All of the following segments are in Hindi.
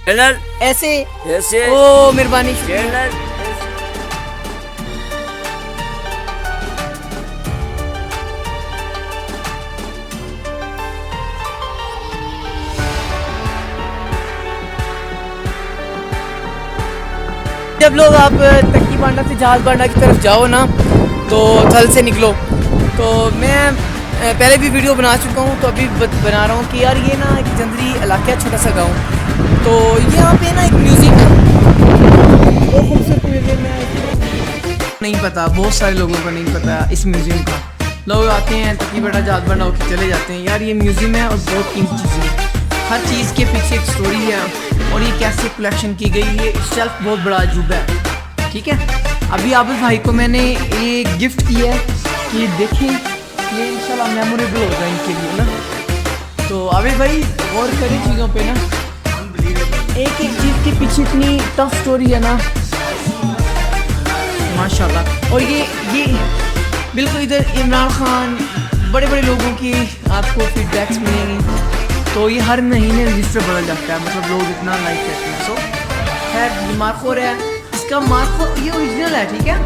चैनल ऐसे ऐसे ओ मेहरबानी। चैनल जब लोग आप तक्की बांडा से जहाज बांडा की तरफ जाओ ना, तो थल से निकलो, तो मैं पहले भी वीडियो बना चुका हूँ, तो अभी बना रहा हूँ कि यार ये ना एक जंदरी इलाका है, छोटा सा गांव, तो यहाँ पे ना एक म्यूज़ियम है, वो खूबसूरत म्यूज़ियम है। नहीं पता, बहुत सारे लोगों को नहीं पता इस म्यूज़ियम का। लोग आते हैं तक्की बांडा जहाज बांडा होकर चले जाते हैं। यार ये म्यूज़ियम है और बहुत कीमती चीज़ है, हर चीज़ के पीछे एक स्टोरी है और ये कैसे कलेक्शन की गई है, शेल्फ बहुत बड़ा अजूबा है। ठीक है, अभी आबिद भाई को मैंने ये गिफ्ट किया है कि ये देखें, ये इंशाल्लाह मेमोरेबल होगा इनके लिए ना। तो आबिद भाई गौर करें चीज़ों पे ना, एक एक चीज़ के पीछे इतनी टफ स्टोरी है ना, माशाल्लाह। और ये बिल्कुल इधर इमरान खान, बड़े बड़े लोगों की आपको फीडबैक्स मिलेंगी, तो ये हर महीने रजिस्टर बदल जाता है, मतलब लोग इतना लाइक करते हैं। सो खैर, ये मार्कोर है, इसका मार्कोर ये ओरिजिनल है, ठीक है,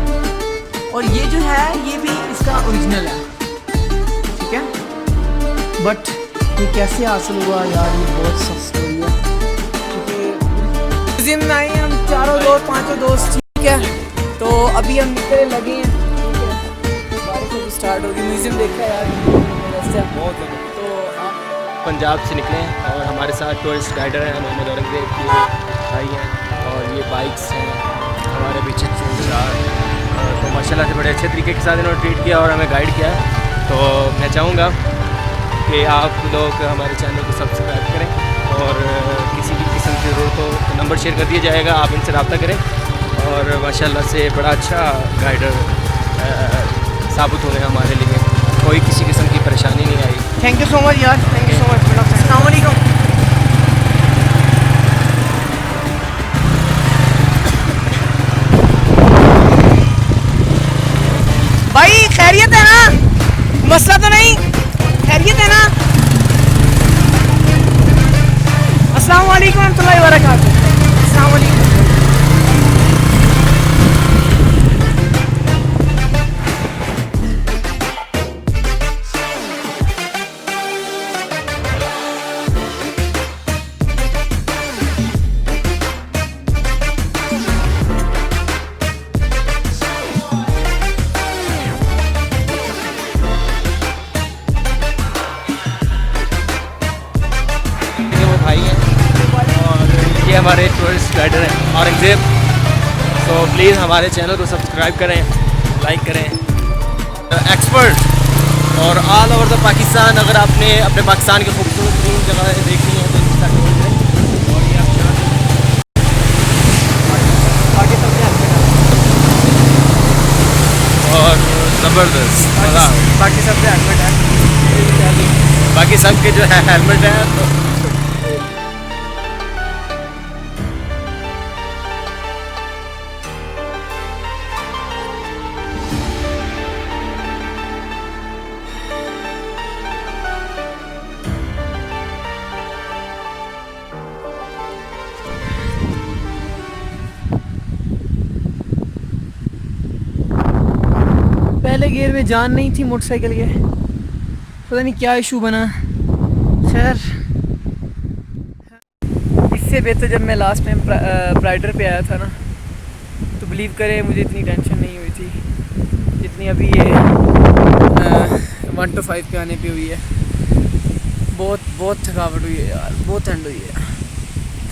और ये जो है ये भी इसका ओरिजिनल है, ठीक है। बट ये कैसे हासिल हुआ यार, ये बहुत सख्त स्टोरी है, क्योंकि म्यूजियम में आए हम चारों दोस्त, पाँचों दोस्त, ठीक है, तो अभी हम निकलने लगे हैं, ठीक है, बारिश अभी स्टार्ट होगी। म्यूजियम देखा है यार बहुत, तो पंजाब से निकले हैं और हमारे साथ टूरिस्ट गाइडर हैं मोहम्मद औरंगजेब की भाई हैं, और ये बाइक्स हैं हमारे पीछे तो माशाल्लाह से बड़े अच्छे तरीके के साथ इन्होंने ट्रीट किया और हमें गाइड किया। तो मैं चाहूँगा कि आप लोग हमारे चैनल को सब्सक्राइब करें और किसी भी किस्म की ज़रूरत हो तो नंबर शेयर कर दिया जाएगा, आप इनसे रब्ता करें, और माशाल्लाह से बड़ा अच्छा गाइडर साबित हुए हमारे लिए, कोई किसी किस्म की परेशानी नहीं आई। थैंक यू सो मच यार, थैंक यू सो मच। अस्सलाम वालेकुम। भाई खैरियत है ना, मसला तो नहीं, खैरियत है ना। अस्सलाम वालेकुम रहमतुल्लाहि व बरकातहू। अस्सलाम वालेकुम। भाई हैं और ये हमारे टूरिस्ट गाइडर हैं औरंगजेब। तो प्लीज़ हमारे चैनल को सब्सक्राइब करें, लाइक करें। एक्सपर्ट और ऑल ओवर द पाकिस्तान, अगर आपने अपने पाकिस्तान की खूबसूरत तीन जगह देखनी है तो इसका और ये और ज़बरदस्त मज़ा, बाकी सबसे हेलमेट है, बाकी सब के जो है हेलमेट है। तो पहले गियर में जान नहीं थी मोटरसाइकिल के, पता नहीं क्या इशू बना। खैर, इससे बेहतर जब मैं लास्ट टाइम प्राइडर पे आया था ना, तो बिलीव करें मुझे इतनी टेंशन नहीं हुई थी जितनी अभी ये 1 to 5 पे आने पे हुई है। बहुत थकावट हुई है यार, बहुत ठंड हुई है,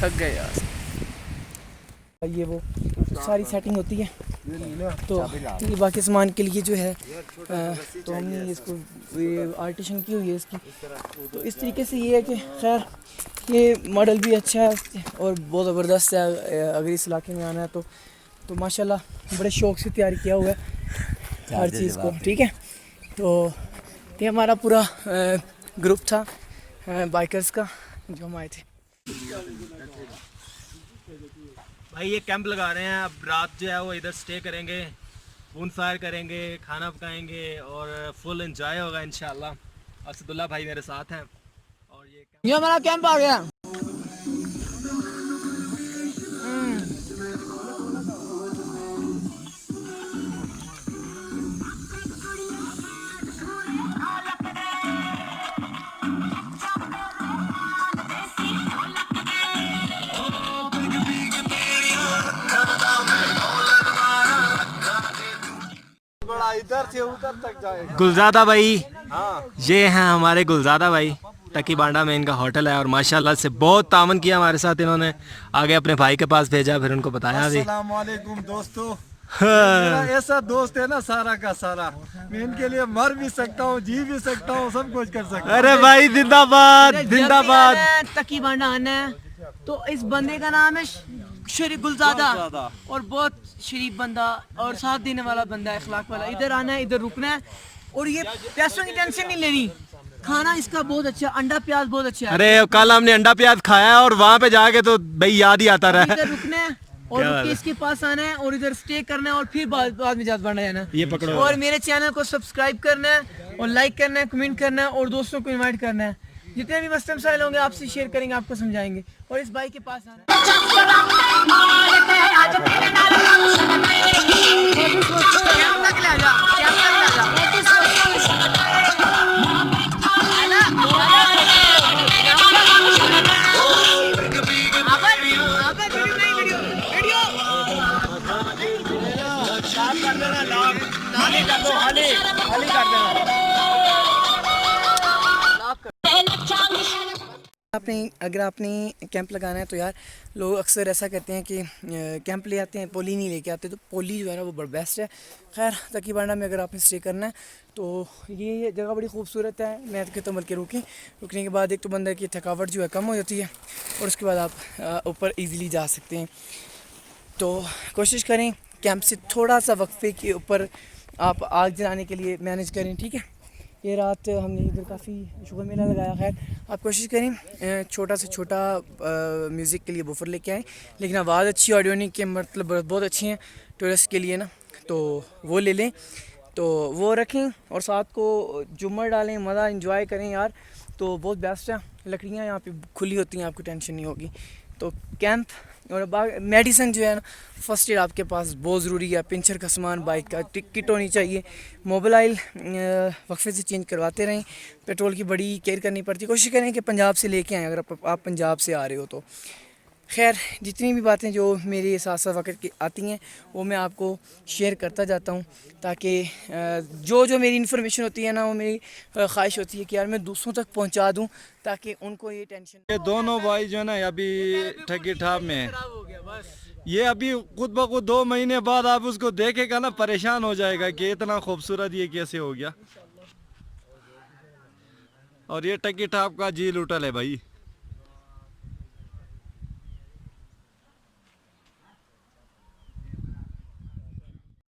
थक गए यार। ये वो सारी सेटिंग होती है, तो ये बाकी सामान के लिए जो है तो हमने इसको ये आर्टिशन की हुई है इसकी, तो इस तरीके से ये है कि खैर ये मॉडल भी अच्छा है और बहुत ज़बरदस्त है। अगर इस इलाके में आना है तो माशाल्लाह बड़े शौक़ से तैयार किया हुआ है हर चीज़ को, ठीक है। तो ये हमारा पूरा ग्रुप था बाइकर्स का जो हम आए थे। भाई ये कैंप लगा रहे हैं, अब रात जो है वो इधर स्टे करेंगे, बून फायर करेंगे, खाना पकाएंगे और फुल एंजॉय होगा इंशाल्लाह। असदुल्ला भाई मेरे साथ हैं और ये हमारा कैंप आ गया। इधर से उधर तक जाएगा। गुलजादा भाई, हाँ ये हैं हमारे गुलजादा भाई। टकी बांडा में इनका होटल है और माशाल्लाह से बहुत तावन किया हमारे साथ इन्होंने। आगे अपने भाई के पास भेजा, फिर उनको बताया भी। अस्सलाम वालेकुम दोस्तों। हाँ। मेरा ऐसा दोस्त है ना सारा का सारा, मैं इनके लिए मर भी सकता हूँ, जी भी सकता हूँ, सब कुछ कर सकता हूँ। अरे भाई जिंदाबाद जिंदाबाद। तकी बांडा आना है तो इस बंदे का नाम है शरीफ गुलजादा, और बहुत शरीफ बंदा और साथ देने वाला बंदा है, अखलाक वाला। इधर आना है, इधर रुकना है, और ये पैसों की टेंशन नहीं लेनी। खाना इसका बहुत अच्छा, अंडा प्याज बहुत अच्छा है। अरे कल हमने अंडा प्याज खाया है और वहाँ पे जाके तो भाई याद ही आता रहा है। इधर रुकना है और क्या रुक बात के है। इसके पास आना है और इधर स्टे करना है और फिर बाद में जात बढ़ना है ना। ये पकड़ो। और मेरे चैनल को सब्सक्राइब करना है और लाइक करना है, कमेंट करना है और दोस्तों को इनवाइट करना है। जितने भी मस्त मसाइल होंगे आपसे शेयर करेंगे, आपको समझाएंगे। और इस भाई के पास आना है। कैमरा के ले आजा, कैमरा के ले आजा। आपने अगर आपने कैंप लगाना है तो यार लोग अक्सर ऐसा करते हैं कि कैंप ले आते हैं, पोली नहीं लेके आते। तो पोली जो है ना वो बड़ा बेस्ट है। खैर तकी बांडा में अगर आपने स्टे करना है तो ये जगह बड़ी खूबसूरत है। मैं कहता हूँ बल्कि रुकने के बाद एक तो बंदे की थकावट जो है कम हो जाती है और उसके बाद आप ऊपर ईज़िली जा सकते हैं। तो कोशिश करें कैंप से थोड़ा सा वक्फे के ऊपर आप आग जलाने के लिए मैनेज करें, ठीक है। ये रात हमने इधर काफ़ी शुगर मेला लगाया। खैर आप कोशिश करें छोटा से छोटा म्यूज़िक के लिए बुफर लेके आएँ, लेकिन आवाज़ अच्छी, ऑडियोनिक के मतलब बहुत अच्छी हैं टूरिस्ट के लिए ना, तो वो ले लें, तो वो रखें और साथ को झूमर डालें, मज़ा इंजॉय करें यार। तो बहुत बेस्ट है। लकड़ियाँ यहाँ पे खुली होती हैं, आपको टेंशन नहीं होगी। तो कैंप और मेडिसन जो है ना, फर्स्ट एड आपके पास बहुत ज़रूरी है। पंचर का सामान, बाइक का किट होनी चाहिए। मोबाइल वक्फे से चेंज करवाते रहें। पेट्रोल की बड़ी केयर करनी पड़ती है। कोशिश करें कि पंजाब से लेके आएँ अगर आप पंजाब से आ रहे हो तो। खैर जितनी भी बातें जो मेरे साथ साथ वक्त की आती हैं वो मैं आपको शेयर करता जाता हूँ, ताकि जो मेरी इन्फॉर्मेशन होती है ना, वो मेरी ख्वाहिश होती है कि यार मैं दूसरों तक पहुँचा दूँ ताकि उनको ये टेंशन। ये दोनों भाई जो है ना अभी ठगी ठाप में है। ये अभी खुद ब खुद 2 महीने बाद आप उसको देखेगा ना, परेशान हो जाएगा कि इतना खूबसूरत ये कैसे हो गया। और ये टकी ठाप का झील होटल है भाई।